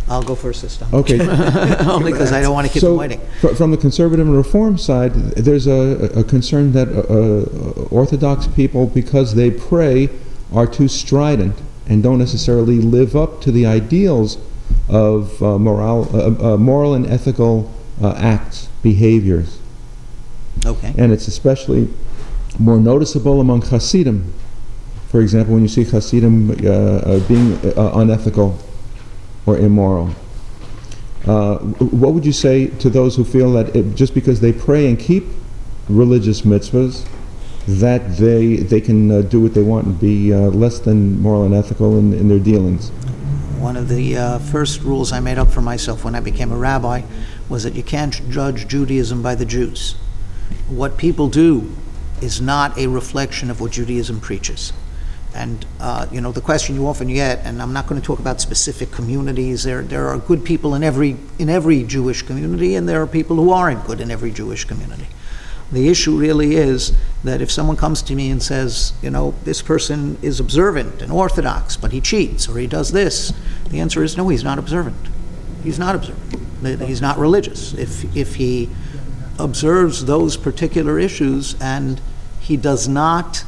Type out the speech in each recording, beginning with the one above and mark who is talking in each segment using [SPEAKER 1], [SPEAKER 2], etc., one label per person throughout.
[SPEAKER 1] I'll go first this time.
[SPEAKER 2] Okay.
[SPEAKER 1] Only because I don't want to keep them waiting.
[SPEAKER 2] From the conservative and reform side, there's a concern that Orthodox people, because they pray, are too strident and don't necessarily live up to the ideals of moral and ethical acts, behaviors.
[SPEAKER 1] Okay.
[SPEAKER 2] And it's especially more noticeable among Hasidim. For example, when you see Hasidim being unethical or immoral. What would you say to those who feel that just because they pray and keep religious mitzvahs, that they can do what they want and be less than moral and ethical in their dealings?
[SPEAKER 1] One of the first rules I made up for myself when I became a rabbi was that you can't judge Judaism by the Jews. What people do is not a reflection of what Judaism preaches. And the question you often get, and I'm not going to talk about specific communities. There are good people in every Jewish community, and there are people who aren't good in every Jewish community. The issue really is that if someone comes to me and says, this person is observant and orthodox, but he cheats or he does this, the answer is no, he's not observant. He's not observant. He's not religious. If he observes those particular issues and he does not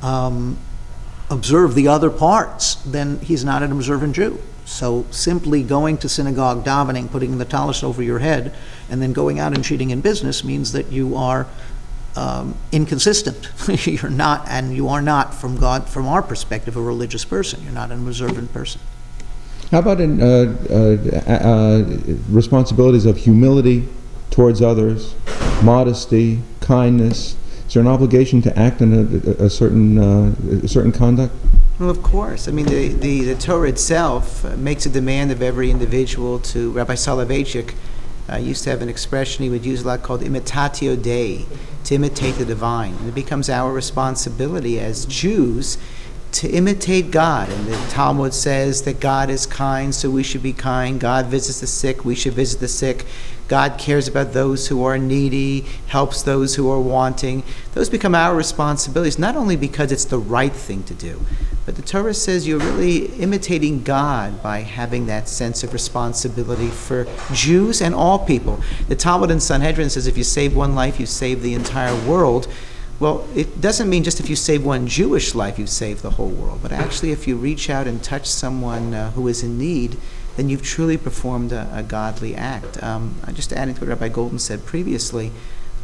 [SPEAKER 1] observe the other parts, then he's not an observant Jew. So simply going to synagogue, davening, putting the talis over your head, and then going out and cheating in business means that you are inconsistent. You're not, and you are not, from our perspective, a religious person. You're not an observant person.
[SPEAKER 2] How about in responsibilities of humility towards others, modesty, kindness? Is there an obligation to act in a certain conduct?
[SPEAKER 3] Well, of course. I mean, the Torah itself makes a demand of every individual to. Rabbi Soloveitchik used to have an expression he would use a lot called imitatio Dei, to imitate the divine. And it becomes our responsibility as Jews to imitate God. And the Talmud says that God is kind, so we should be kind. God visits the sick, we should visit the sick. God cares about those who are needy, helps those who are wanting. Those become our responsibilities, not only because it's the right thing to do, but the Torah says you're really imitating God by having that sense of responsibility for Jews and all people. The Talmud in Sanhedrin says if you save one life, you save the entire world. Well, it doesn't mean just if you save one Jewish life, you've saved the whole world. But actually, if you reach out and touch someone who is in need, then you've truly performed a godly act. Just adding to what Rabbi Goldin said previously,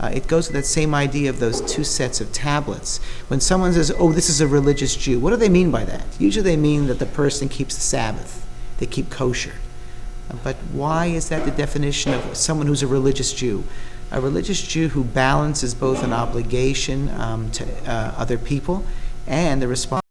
[SPEAKER 3] it goes with that same idea of those two sets of tablets. When someone says, oh, this is a religious Jew, what do they mean by that? Usually they mean that the person keeps the Sabbath, they keep kosher. But why is that the definition of someone who's a religious Jew? A religious Jew who balances both an obligation to other people and the responsibility